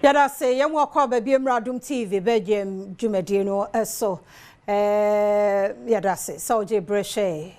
Yada say yam wakwa baby Adom TV bejem dwumadi no eso yada say Sauje Breshe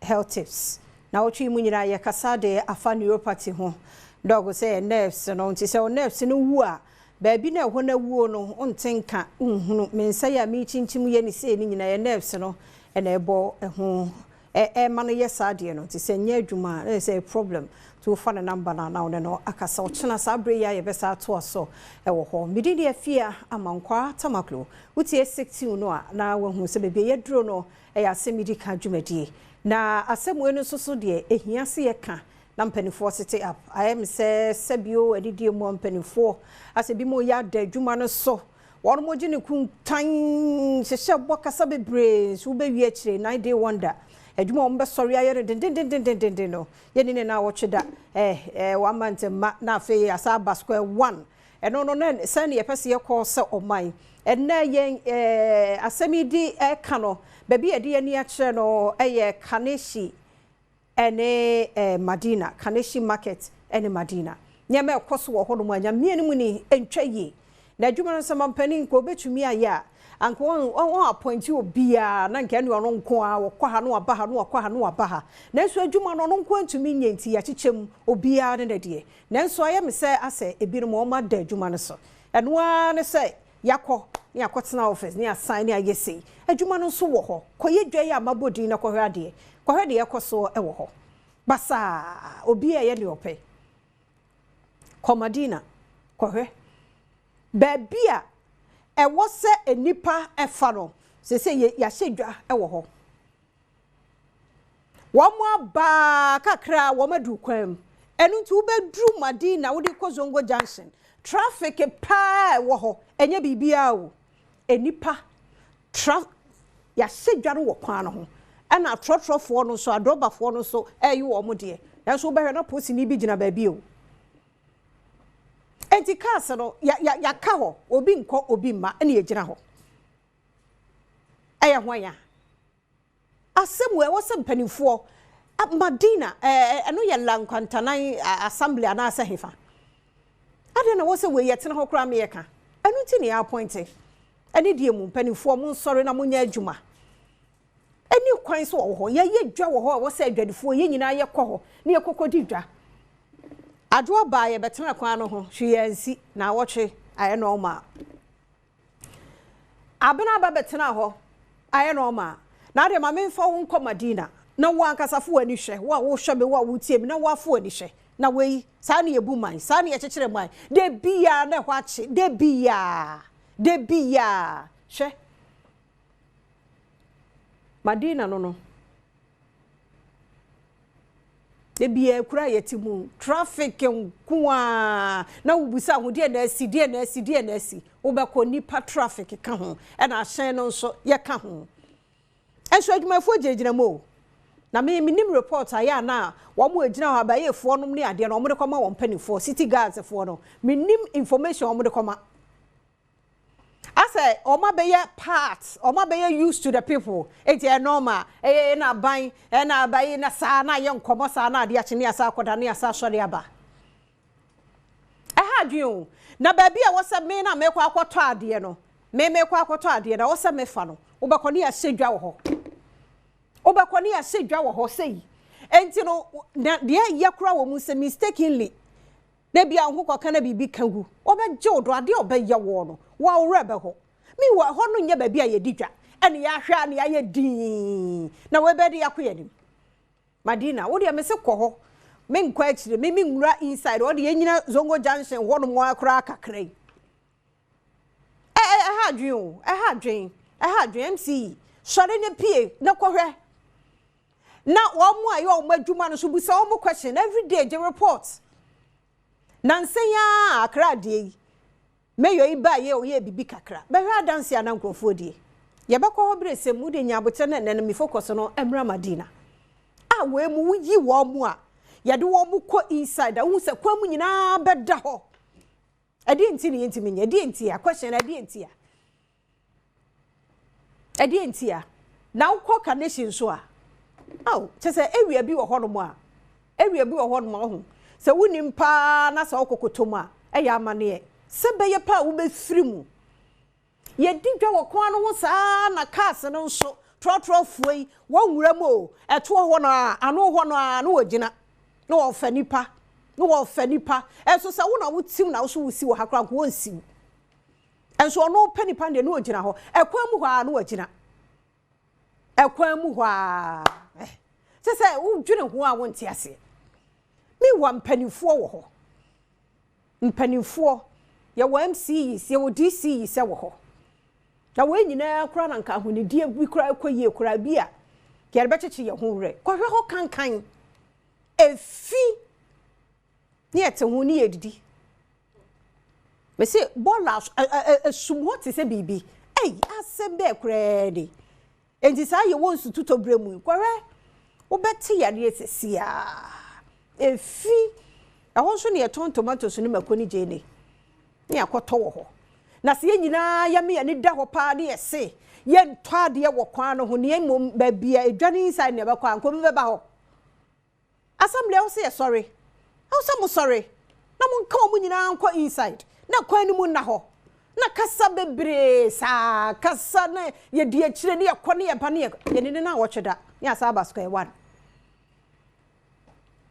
health tips na otwi mu nyina ye kasa de afa neuropathy ho dog say nerves no nti say nerves no wu a baby na ho na wuo no ontenka nhunu mensa ya mi chinchim ye ni say ni nyina ye nerves no na ebo ho ma no ye sade no nti say nya adwuma na say problem to fa na number na no akasa ochena sabre ya ye besa to so wo ho midini afia amankwa tamaklo utie 60 no a na wahu se bebe ye duro no Asem medika dwumadi na Asem we no soso de ehia se ye ka na mpanifo sete up ayem se sebio adidie mo mpanifo asebi mo ya da dwuma no so won mo gine kuntan hye bokasa bebre so be wi akire 9 day wonder adwuma mo be sori ayere den no ye ni na wo tweda 1 month ma na fe asaba square 1 eno no na se ne ye pese ye call se oman enna ye Asemidi ka no baby ade ani a kire no Kaneshie ene Madina Kaneshie market ene Madina nyame ekoso wo hodo mu anya mieni mu ni entwaye na adwuma no sama mpani nko betumi aya anko on appoint you bia na nke anu ono nko a wo kwa ha no aba ha no kwa ha no aba ha na so adwuma no nko antumi nyenti ya kyechem obia ne de na so ayem se ase ebinom o ma da adwuma no so eno a ne se yakọ ni akọtena office ni assign ni ayese adwuma no so wo ho koye dwa ya mabodi na kohwade yakoso e wo ho basa obi eye ne ope Madina kohwe babia e wo se enipa efa no se ya hyedwa e wo ho wo mo aba kakra wo madu kwam enu nti wo bedru Madina wo di Kozongo junction traffic pa wo ho enye bibia o enipa ya hyedwa no wo kwan no ho ana trotrofo no so adrobafo no so eyi wo mo de nanso wo behwe na posi ni bi gina baabi o enti kase no ya ka ho obi nko obi ma ene ye gina ho eya hwanya Asem we wo se mpanifo Madina eno ye lankwantanan assembly ana asa hefa ade na wo se we yetene ho kra me ye ka enu ti ne appoint ene die mu mpanifo mo nsori na mo nya adwuma eni kwan so wo ho ye dwa wo ho wo se adwadifo ye nyina ye kɔ ho ne ye kokodi dwa adwo ba ye betena kwan no ho hwiyansi na woche aye no ma abena ba betena ho aye no ma na de ma memfa wo nkɔ Madina na wo ankasafo ani hwɛ wo hwɛ me wo tie me na wo afo ani hwɛ na wei saa ne ebu man saa ne ye kyekere man de bia na ho ache de bia hwɛ Madina no de bia kura yetimu traffic nkuwa na wubusa ho de na asi wo be ko nipa traffic ka ho e na ahyen no nso ye ka ho enso adwumafo gyegina mo na me nim report aya na wo mo agina ho abayefo no ne ade na wo mo de koma wo mpanifo city guards fo no me nim information wo mo de koma ase oma be ye part oma be ye used to the people eti normal na ban na abayi na sa na ye nkomo sa na ade ache ne asa akoda ne asa sori aba ha dwun na ba bia wo se me na me kwa akoto ade no me kwa akoto ade na wo se me fa no wo be ko ne asedwa wo ho sei enti no de ye kura wo mu se mistakenly na bia ho koka na bibi kangu obeje odo ade obeye wo no wa urebe ho mi wa ho no nya ba bia ye didwa ene ya hwa ne ya ye din na we be de yakoye nim Madina wo de me se kɔ ho me nkɔ akire me nwura inside wo de nyina Zongo junction ho no mo akra kakrai ha dwen MC sɔre ne pie na kɔhwɛ na wo mo ayo wo madwuma no so bu se wo mo question every day the report nansenya akra de meyo iba ye o ye bibi kakra be hwa dance ana nkrofo die ye be ko hobre se mu de nyabote na nene mi focus no emra Madina a we mu yi wo mu a ye de wo mu ko inside a hu se kwa mu nyina beda ho ade enti ne enti menye ade enti a question ade enti a na wo ko Kaneshie so a chese ewia bi wo ho no mu a area bi wo ho no ho se wonim pa na se okokotoma eya amane se beye pa wo be firi mu ye didwa wo kwan no ho saa na cars no nso trotro fuoi wo nwura mu o eto ho no a ano ho no a no wagina no wo fa nipa no wo fa nipa enso se wo na wo tim na wo so wo si wo hakra ko wonsi enso no panipa de no wagina ho ekwan mu ho a no wagina ekwan mu ho a se wo dwene ho a wonte ase mi wa mpanifo wo ho mpanifo ye wa MCs ye wo DCs se wo ho na we nyina kura na nka honidie bi kura ekoyie kura bi a ke be cheche ye ho wre kwahwe ho kankan efi ni ete ho ni edidi me se bola sumho te se bibi asem be kura de enti sa ye won su tutobre mu kwahwe wo beti yare esesia efi ehon so ne eton tomatoes ni makoni jene ni akoto wo ho na se nyina ya me ni da ho pa de ese ye ntwa ade wo kwan no ho ne mom ba bia edwane inside ne ba kwa nko be ba ho assembly wo say sorry how some sorry na mo nka mo nyina nko inside na kwan ni mu na ho na kasa bebre sa kasa na ye die kire ne ye kone ye ba ne ye ne na wo tweda ya sa ba square 1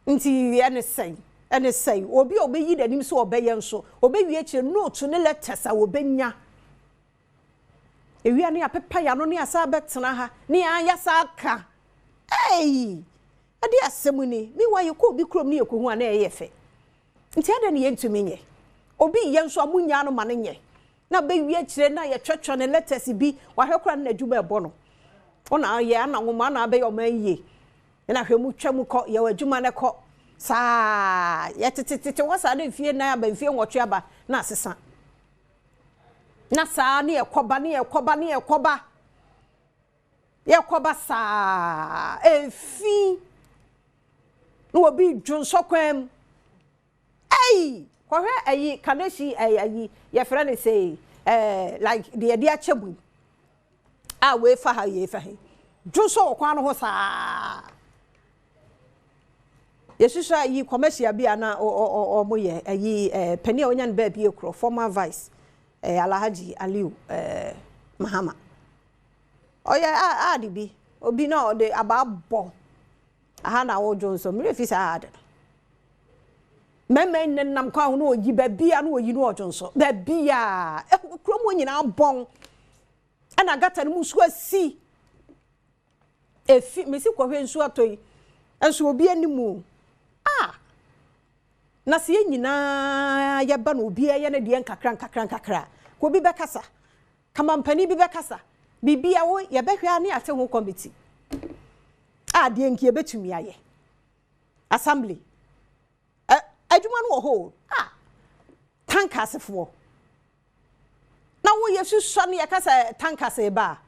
nti ene say obi obeyi danim so obeye nso obewie kire note ne letters a obenya ewia ne apepa ya no ne asa betena ha ne aya sa ka ade asem ni mi wa ye ko obi krom ne yekohu a na eye fe nti ade ne ye ntumi nye obi ye nso amunya no ma ne nye na bewie kire na ye twetwo ne letters bi wa hwekora na adwuma ebo no ona ye ana nwoma na abe yo man ye na hwemu twam ko ye adwuma ne ko sa ye tititi wasa na fie na aba fie nwotwe aba na asesa na sa ne yekoba sa efi no obi dwonso kwam kwahwe ayi Kaneshie ayi ye frɛ ne say like the idea chebu we fa ha ye fa he dwonso kwan no ho sa yesusu ayi commercial bia na mo ye ayi pani onya ne ba bia kro former vice Alhaji Aliu Mahama oya adibi obi na de ababo aha na wo Johnson mi refi sa ad meme nnam kwa ho no oyi ba bia na oyi no Johnson ba bia kromo nyina bon ana gata no musu asi efi mesi kwahwe nsu atoi enso obi animu na se nyina ya ba no obi ya na de nkakra ko bi bekasa kamampani bi bekasa bibia wo ye behwe ani ate ho committee de nki e betumi aye assembly adwuma no ho tankasefo na wo ye hwehwa ne yakasa tankase ba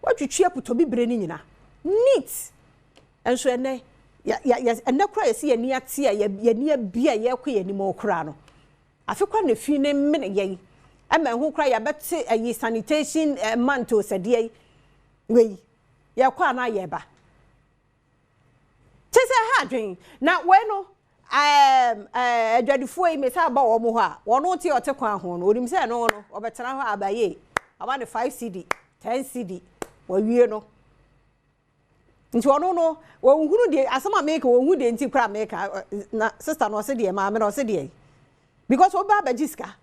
watwitwe aputo bibre ni nyina neat enso ene ya ene kura yesi ye ni ate ya ni bia ye kɔ ye ni mo kura no afikwa na fi ne mene ye ama ho kura ya bete ayi sanitation manto sede we ye kɔ na ye ba tese ha dwen na we no adwadifo yi me sa ba wo mo ho a wono tie ote kwan ho no onim se no obetena ho abaye aba ne 5 cd 10 cd wa wie no nti wono no wo hunu de asama make wo hu de nti kra make na sister no se de ma me no se de because oba abajiska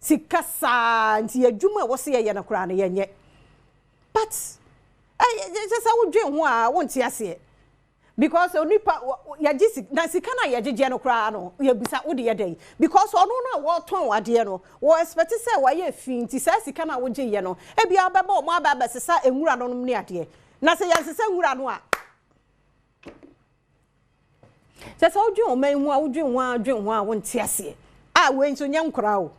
sikasa nti adwuma wo se ye na kra na ye nye but just I would dream wa won't ase because onipa ya jisi na sika na ya jeje no kra no ya bisa wo de ye dey because ono na wo ton wade no wo expect say wa ye fi nti sa sika na wo je ye no e bia baba o mo aba sesa enwura no ne ade na se ya sesa enwura no a sesa wo dwen o man hu a wo dwen ho a won't ase we nso nya nkura o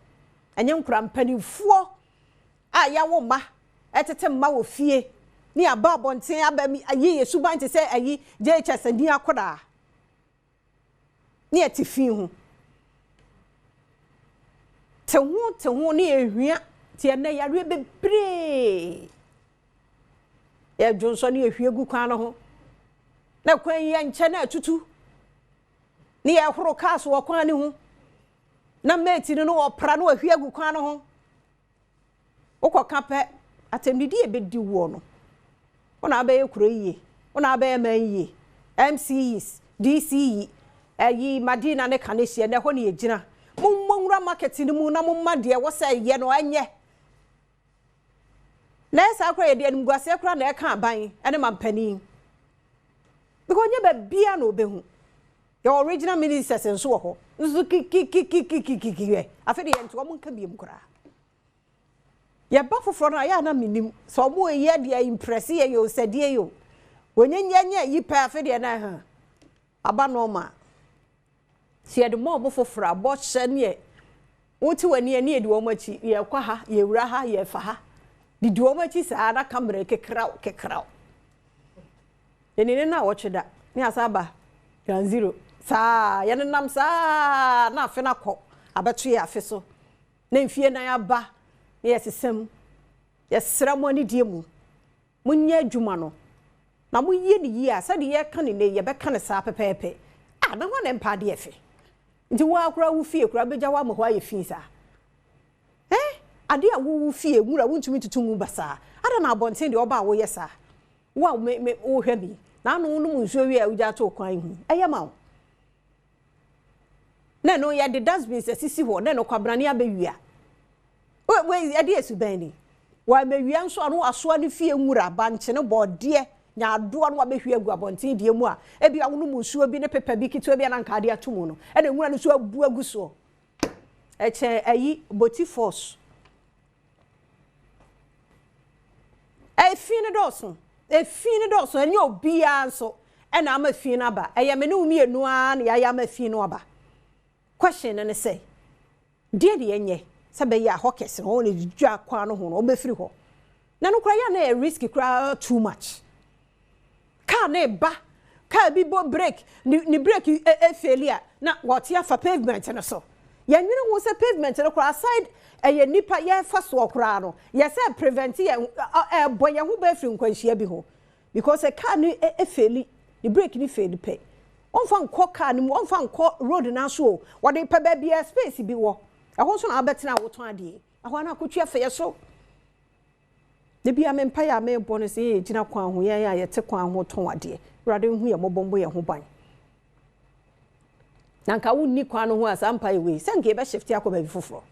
anya nkura mpanimfuo ya wo ma etete mma wo fie ni aba bonten aba mi ayi yesu ban te say ayi JHS ani akoda ni etifi hu te hu ni ehua te na yare bebre ya jonso ni ehua gu kwan no ho na kwan ya nche na atutu ni ye horo cars wo kwan ne ho na mate no opra no ahwie agu kwan no ho ukoka pe atemdidi e bedi wo no ona abaye kuro yiye ona abaye man yiye MCs DCE ayi Madina and Kaneshie ne ho ne yegina mummura market ni mu na mumma de wo say ye no anye na esa akra ye de animguase akra na e ka aban ene mampani because nye ba bia na obehu your original ministers enso wo ho nso ki afede ye nto mo nka biem kra ye ba foforo na ya na minim so mo ye de impress ye yo sadie yo wonyenye yi pa afede na ha aba no ma sie de mo bo foforo abo hye ne wuti wani ani edi wo machi ye kwa ha ye wura ha ye fa ha di duo machi sa na kamera kekraw yenene na wo tweda ni asaba gan zero sa yene nam sa na afe na kɔ abeto ye afe so na mfie na ya ba ye sesem ye sra mo ani die mu munya adwuma no na mo yie ni yi a sa de ye ka ne ye be ka ne sa pepepe na ho ne mpa de efe nti wo akura wo fie kura beja wa mo ho aye fi sa ade a wo fie nwura wontumi tutu basa ada na abonten de oba wo yesa wo me wo hwa bi na no no nsuo wi a uja to kwan hu eyema wo na no ya de dustbin sisi ho na no kwabrane abewia we ade esuban ni wa mewia nso no aso ne fie nwura banche ne bode nya ado no abehwie agu abonten de mu a ebi a wo no nsuo bi ne pepa bi kitwa bi na nka ade atomu no e na nwura no so abu agu so eche ayi boti force efine doso enye obia nso ena ama fine aba eye me ne umienu a na ya ama fine aba question ne say die de enye se be ya hokes no ne dwa kwa no ho no obefiri ho na no kra ya na e risk kra too much car na ba car bi bo break ni break failure na what ya fa pavement no so ya nwene ho se pavement no kra side eye nipa ye fa so okra no ye say prevent ye boye ho ba firi nkwanhia bi ho because a car ni faili the brake ni fail pay on fa nko car ni mo on fa nko road na so wo de pa ba bia space bi wo ho so na abetena wo ton ade ho na akotwa fa ye so de bia me mpa ya me bonus ye gina kwan ho ye ya ye te kwan ho ton ade rade hu ye mobombo ye ho ban nanka wonni kwan ho asampa ye we sanke be shift akọ ba bi foforo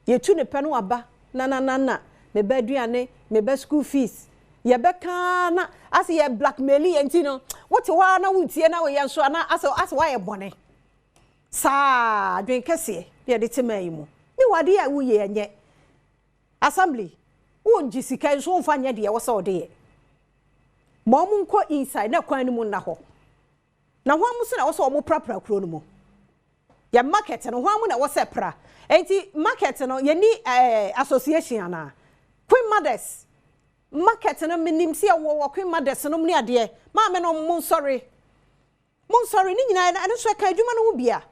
ye tu ne pe no aba na me ba duane me ba school fees ye be ka na as ye blackmail ye ntino wote wa na wuntie na we ye nso na as wa ye bone sa dwen kese ye de temayi mu mi wade ya wo ye enye assembly wo jisika nso mfa nye de wo se ode ye mo mu nko inside na kwan ni mu na ho na ho amu se na wo se wo prapra kro no mu ye market no ho amu na wo se pra enti market no ye ni association ana Queen Mothers market no minim se wo Queen Mothers no mni ade ma me no mon sorry ni nyina na so ka adwuma no bia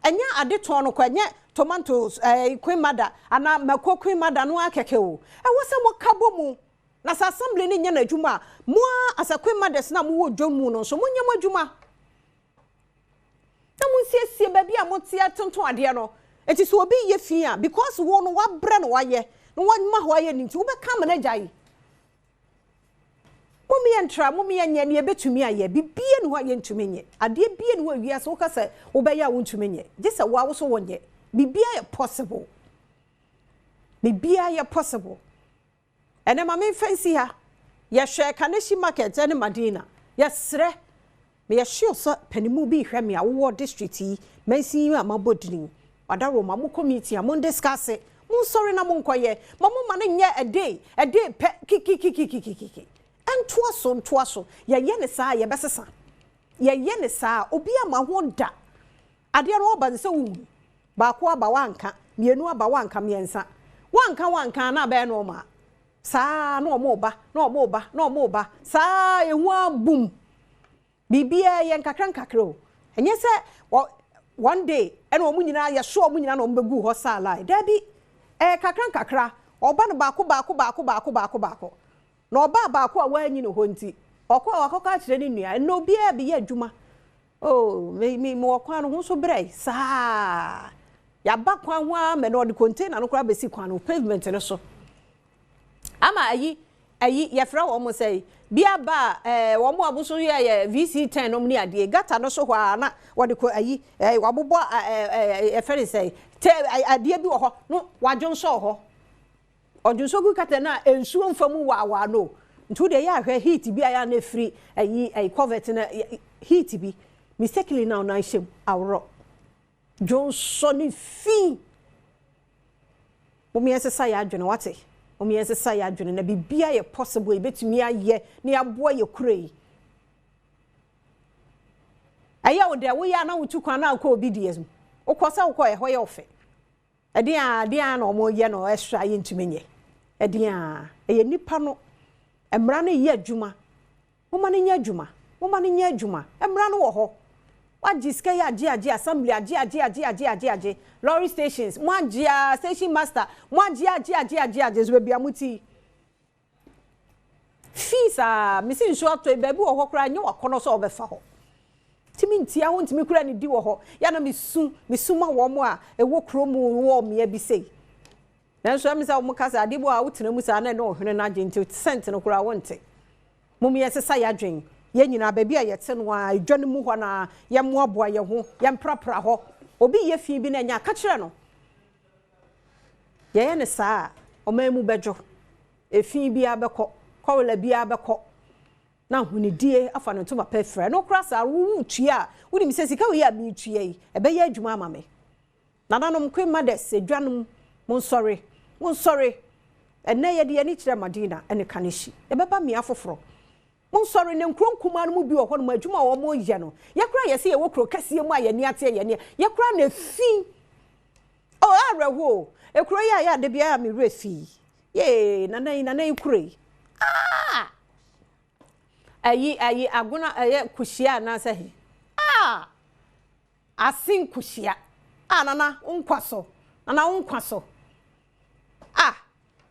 enya ade ton no kwa nya tomatoes Queen Mother ana mako Queen Mother no akeke o wo se mo kabo mu na sa assembly ni nya na adwuma mo asa Queen Mothers na mo wo dwom no so mo nya mo adwuma na mo siesie ba bia mo tia tonton ade no enti so obi ye fia because wo no wa bre no wa ye no wa ma ho aye nti wo be ka manager yi mummy entra mummy enya ne betumi aye bibie no ho aye ntumi nye ade bie no awia so ka se wo be ya wo ntumi nye je se wa wo so wonye bibie ya possible ene ma me fancy ha ye hwe Kaneshie market ene Madina ye sre me ye hwe so panimu bi hwe me awo district yi mansi yi amabodini wadaro ma mo committee amon discuss it mun sorry na mun koye ma mo ma ne nye a day pe kiki entoa so ye ne saa ye besesa ye ne saa obi ama ho da ade no oba nse wu ba ko aba wanka mienu aba wanka miensa wanka na ba no ma saa no mo ba saa ehu abum bibia ye nkakra o enye se one day ene omu nyina ye so omu nyina no mbegu ho sala dabi kakra oba no baako na oba baako a wanyi no ho nti okwa akọka kire ni nua no bia bi ye adwuma oh me mo kwan no ho so brɛ saa ya ba kwan ho a me no de container no kora be si kwan no pavement no so ama ayi ye fra wo mo say bia ba wo mo abuso ye VC10 no ni ade gata no so hwa na wo de ko ayi wabobo e fere say te ade bi wo ho no wadwon so ho odwon so gu kata na ensuo mfamu wa no ntu de ya hwe heat bi aya na free ayi covet na heat bi mistakenly now na shem awro Johnson fi mo mi ensesa ya adwene wate o mi ensesa ya adwene na bibia ye possible e betumi aye na aboa ye kurei aya wo de wo ya na wotu kwan na akọ obedience o kosa wo ko e ho ye ofe ede a na omo ye no extra ye ntumi nye ede a ye nipa no emra no ye adwuma mo ma no nye adwuma emra no wo ho wajiska ya aji assembly aji lorry stations mwajia station master mwajia aji zo bia muti fees misi nso ato bebi wo hokra nye wakono so obefa ho timi ntia ho ntimi kura ni di wo ho ya na misu ma wo mo a ewo kromu wo me bi sei na nso am sa wo kasa adebo a wotena mu sa na no hwene na agye nti cent no kura wonte mumye sesa ya dwen ye nyina ba bia yete no a edwane mu ho na ye moaboa ye ho ye mprapra ho obi ye fi bi na nya ka kire no ye ne saa o mamu bejo efi bia bekọ kwawla bia bekọ na hunidie afa no toma pefre no kra sa wu tua wudi mi sesika we ya mi tua yi ebe ye adwuma ama me nananom kwen mades edwanom mon sorry enne ye de ni kire Madina and Kaneshie ebeba mi afoforo mon sorry ne nkronkuma no mu bi wo no adwuma wo mo ye no ye kra ye se ye wo kro kase mu aye ni ate ye ne ye kra na fi oh arewo e kro ya de bia mi refi ye nana kure ayi aguna kushia na se asin kushia nana unkwaso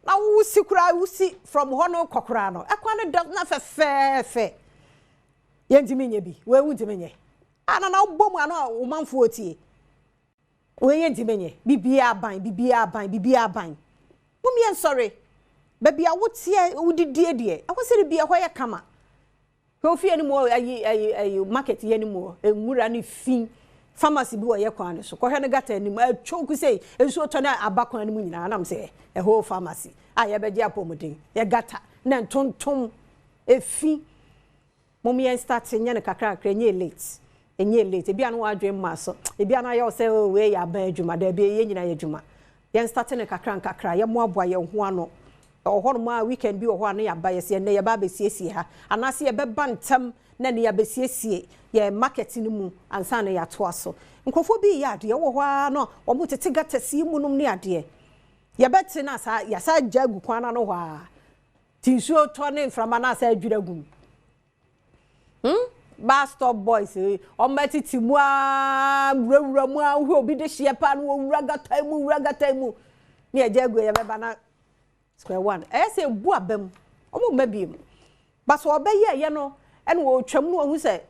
na wusi kura wusi from hono kokura no ekwa ne do na fe ye ntimi nye bi we wuntimi nye nana ubom ano wo manfo otie we ye ntimi nye bibia ban mummy sorry baby a wotie wudidie de akwose bia hoye kama ko fi ani mo ayi market ye ni mo enwura ni fi pharmacy bi wo ye kwan ne so ko hwe ne gata ani ma atwonku sei enso to na abakwan ni mu nyina na mse e ho pharmacy ye beje apomuden ye gata na ntontom efi mummy start nya ne kakra nye late bia no wadwen ma so bia na ye se we ya ban adwuma da bia ye nyina ye adwuma ye start ne kakra ye mo aboa ye ho ano oho ma weekend bi oho ana ya ba ye ne ye ba be siesie ha anase ye be bantam na ne ya be siesie ye market ni mu ansa na ya to aso nkofo bi ya de wo ho no omo tete gata si mu num ne ade ye beti na sa ya sa jagu kwana no ho a tinsuo to ne mframa na sa adwira gum bus stop boys o matiti mu a wurawura mu a wo obi de hie pa no wura gata mu ne ya jagu ye be ba na square one say bu abam omo mabiem but so obeye ye no ene wo twam no hu say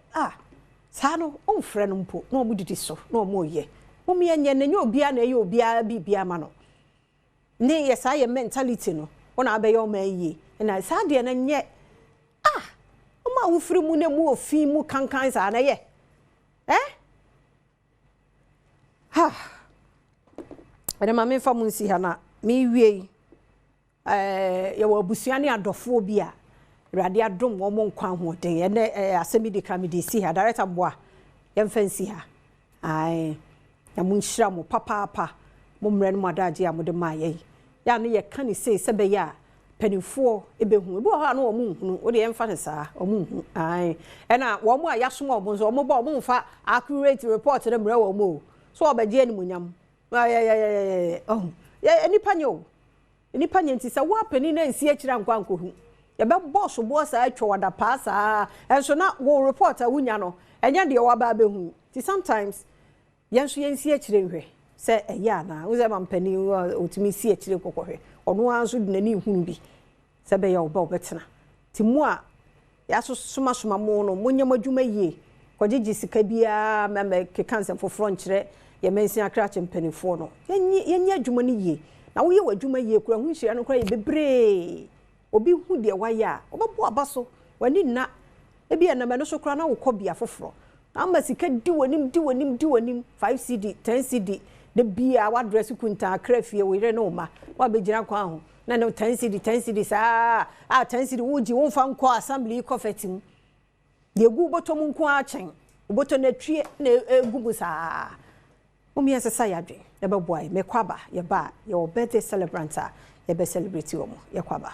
sa no o mfre no mpo no omo didi so no omo ye omo ye nye na obia na ye obia bibia ma no ne ye sa ye mentality no wona abaye o ma yie na sa de na nye omo wo firi mu na mu ofi mu kankan sa na ye ene ma me fa mu nsi ha na me wie ye wo abusua ne adofo bi a Rade Adom wo mo nkwa ho den ene Asem di kamedi si ha director boa ye mfansi ha ya mo nhira mo papa mo mre no madaje a mo de ma ye ya ne ye ka ni se be ya panifo ebehu ebi ho ha no wo mo hunu wo de ye mfa ne saa wo mo hu ena wo mo a ya som wo nso wo mo ba wo mo mfa accurate report de mre wo mo so obaje ani munyam enipa nti se wo apani na nsi akira nkwa nkohu ye be boss sa atwa wada pa sa enso na wo report a wunya no enya de wo ba behu ti sometimes yenso yensi akire hwe se eya na wo ze mampani otimi si akire kokohwe ono anso de nani hunu bi se be ya wo ba obetena ti mu a ya so soma mo no munya madwuma yie kwagye sika bia meme ke kanse foforo nkyere ye mensi akra chempanifo no yenye adwuma ni ye na wo ye wadwuma ye kura hu nhira no kura ye bebre obi hu de waya obebo abaso wani na ebia na me no so kura na wo kobia foforo ama sika di wanim 5 cd 10 cd de bia wa address kunta akra fie wo yire no ma wa begira kwa ho na no 10 cd sa 10 cd wuji wo fa nko assembly kofetim de gu botom nko a chen boto na twie na egugu sa omi asesa yadwe na beboy me kwaba ye ba ye birthday celebrant a ye be celebrate wo mo ye kwaba